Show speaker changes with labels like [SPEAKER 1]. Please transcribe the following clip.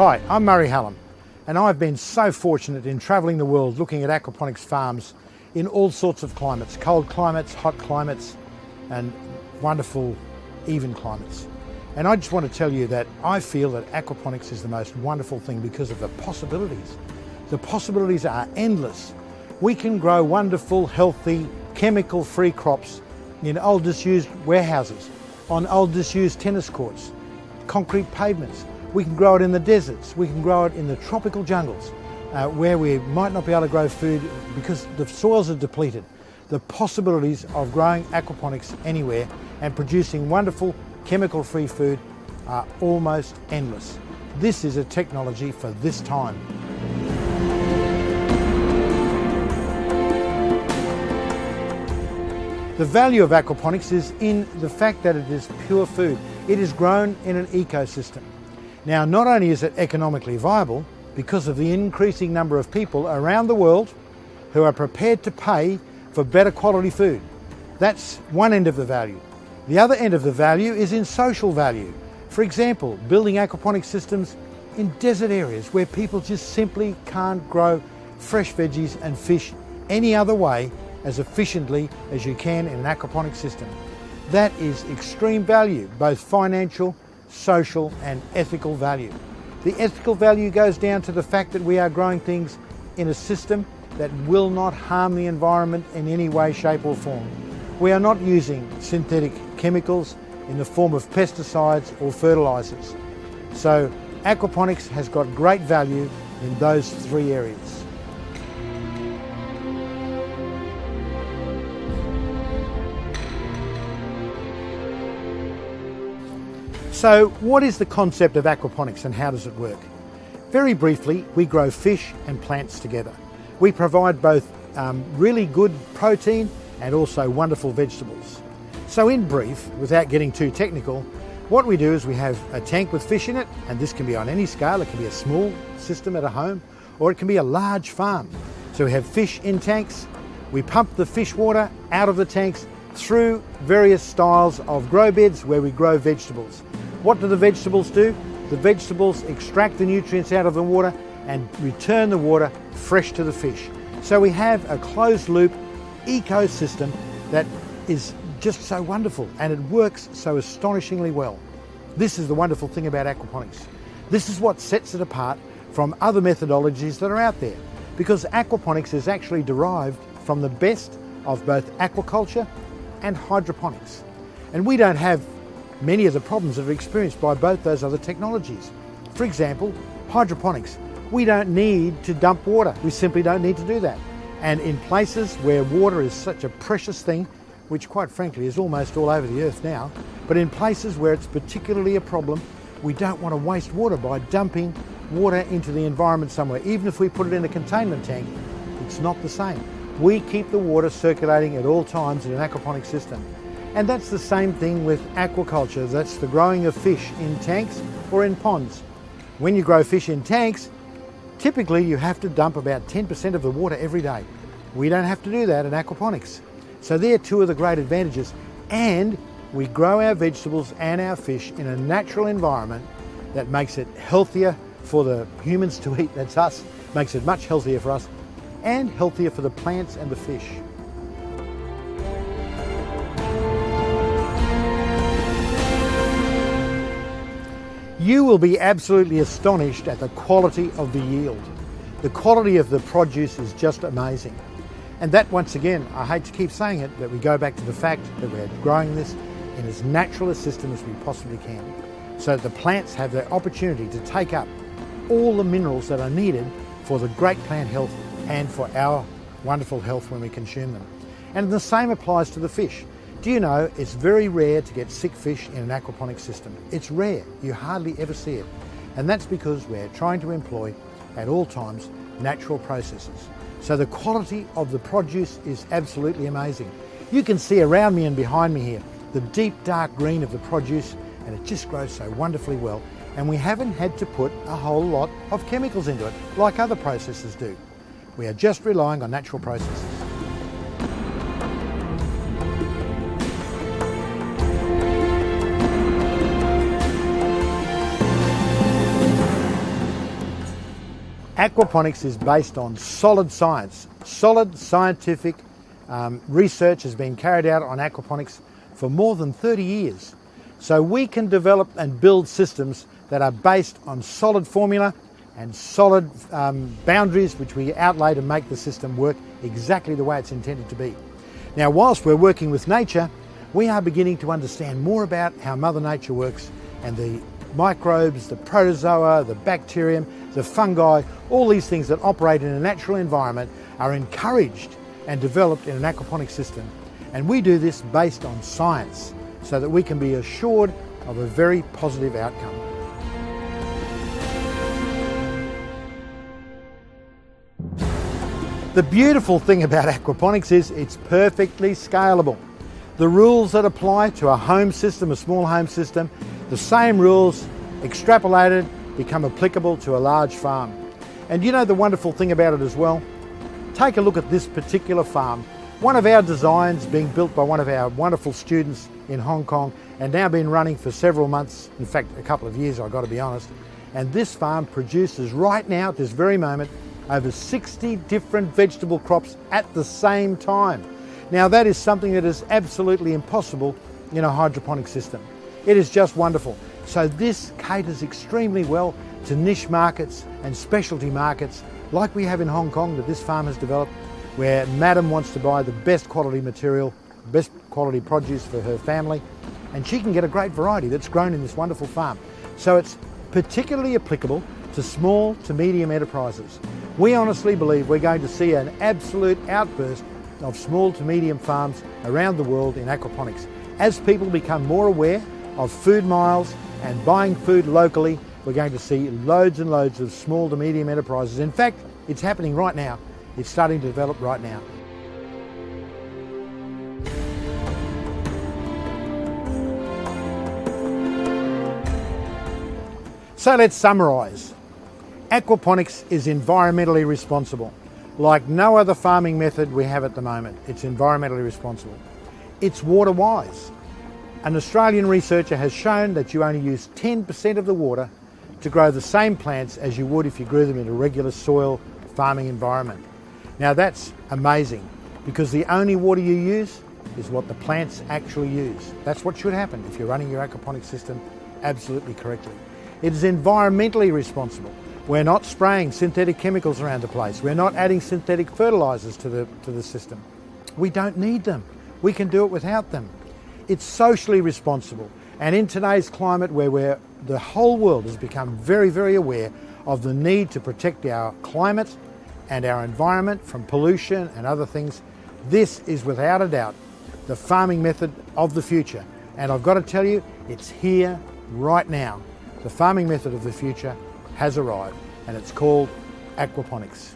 [SPEAKER 1] Hi, I'm Murray Hallam, and I've been so fortunate in travelling the world looking at aquaponics farms in all sorts of climates, cold climates, hot climates, and wonderful even climates. And I just want to tell you that I feel that aquaponics is the most wonderful thing because of the possibilities. The possibilities are endless. We can grow wonderful, healthy, chemical-free crops in old disused warehouses, on old disused tennis courts, concrete pavements. We can grow it in the deserts. We can grow it in the tropical jungles where we might not be able to grow food because the soils are depleted. The possibilities of growing aquaponics anywhere and producing wonderful chemical-free food are almost endless. This is a technology for this time. The value of aquaponics is in the fact that it is pure food. It is grown in an ecosystem. Now, not only is it economically viable because of the increasing number of people around the world who are prepared to pay for better quality food. That's one end of the value. The other end of the value is in social value. For example, building aquaponic systems in desert areas where people just simply can't grow fresh veggies and fish any other way as efficiently as you can in an aquaponic system. That is extreme value, both financial, social and ethical value. The ethical value goes down to the fact that we are growing things in a system that will not harm the environment in any way, shape or form. We are not using synthetic chemicals in the form of pesticides or fertilisers. So aquaponics has got great value in those three areas. So what is the concept of aquaponics and how does it work? Very briefly, we grow fish and plants together. We provide both really good protein and also wonderful vegetables. So in brief, without getting too technical, what we do is we have a tank with fish in it, and this can be on any scale. It can be a small system at a home, or it can be a large farm. So we have fish in tanks. We pump the fish water out of the tanks through various styles of grow beds where we grow vegetables. What do the vegetables do? The vegetables extract the nutrients out of the water and return the water fresh to the fish. So we have a closed loop ecosystem that is just so wonderful and it works so astonishingly well. This is the wonderful thing about aquaponics. This is what sets it apart from other methodologies that are out there, because aquaponics is actually derived from the best of both aquaculture and hydroponics. And we don't have many of the problems that are experienced by both those other technologies. For example, hydroponics. We don't need to dump water. We simply don't need to do that. And in places where water is such a precious thing, which quite frankly is almost all over the earth now, but in places where it's particularly a problem, we don't want to waste water by dumping water into the environment somewhere. Even if we put it in a containment tank, it's not the same. We keep the water circulating at all times in an aquaponic system. And that's the same thing with aquaculture. That's the growing of fish in tanks or in ponds. When you grow fish in tanks, typically you have to dump about 10% of the water every day. We don't have to do that in aquaponics. So they're two of the great advantages. And we grow our vegetables and our fish in a natural environment that makes it healthier for the humans to eat, that's us, makes it much healthier for us, and healthier for the plants and the fish. You will be absolutely astonished at the quality of the yield. The quality of the produce is just amazing. And that, once again, I hate to keep saying it, but we go back to the fact that we're growing this in as natural a system as we possibly can, so that the plants have the opportunity to take up all the minerals that are needed for the great plant health and for our wonderful health when we consume them. And the same applies to the fish. Do you know it's very rare to get sick fish in an aquaponic system? It's rare. You hardly ever see it. And that's because we're trying to employ, at all times, natural processes. So the quality of the produce is absolutely amazing. You can see around me and behind me here the deep dark green of the produce, and it just grows so wonderfully well. And we haven't had to put a whole lot of chemicals into it like other processes do. We are just relying on natural processes. Aquaponics is based on solid science. Solid scientific research has been carried out on aquaponics for more than 30 years. So we can develop and build systems that are based on solid formula and solid boundaries which we outlay to make the system work exactly the way it's intended to be. Now, whilst we're working with nature, we are beginning to understand more about how Mother Nature works, and the microbes, the protozoa, the bacterium, the fungi, all these things that operate in a natural environment are encouraged and developed in an aquaponic system. And we do this based on science so that we can be assured of a very positive outcome. The beautiful thing about aquaponics is it's perfectly scalable. The rules that apply to a home system, a small home system, the same rules extrapolated become applicable to a large farm. And you know the wonderful thing about it as well? Take a look at this particular farm. One of our designs being built by one of our wonderful students in Hong Kong and now been running for several months, in fact a couple of years I've got to be honest. And this farm produces right now at this very moment over 60 different vegetable crops at the same time. Now that is something that is absolutely impossible in a hydroponic system. It is just wonderful. So this caters extremely well to niche markets and specialty markets like we have in Hong Kong that this farm has developed, where Madam wants to buy the best quality material, best quality produce for her family, and she can get a great variety that's grown in this wonderful farm. So it's particularly applicable to small to medium enterprises. We honestly believe we're going to see an absolute outburst of small to medium farms around the world in aquaponics. As people become more aware of food miles and buying food locally, we're going to see loads and loads of small to medium enterprises. In fact, it's happening right now. It's starting to develop right now. So let's summarise. Aquaponics is environmentally responsible. Like no other farming method we have at the moment, it's environmentally responsible. It's water wise. An Australian researcher has shown that you only use 10% of the water to grow the same plants as you would if you grew them in a regular soil farming environment. Now that's amazing, because the only water you use is what the plants actually use. That's what should happen if you're running your aquaponic system absolutely correctly. It is environmentally responsible. We're not spraying synthetic chemicals around the place. We're not adding synthetic fertilisers to the system. We don't need them. We can do it without them. It's socially responsible. And in today's climate where the whole world has become very, very aware of the need to protect our climate and our environment from pollution and other things, this is without a doubt the farming method of the future. And I've got to tell you, it's here right now. The farming method of the future has arrived, and it's called aquaponics.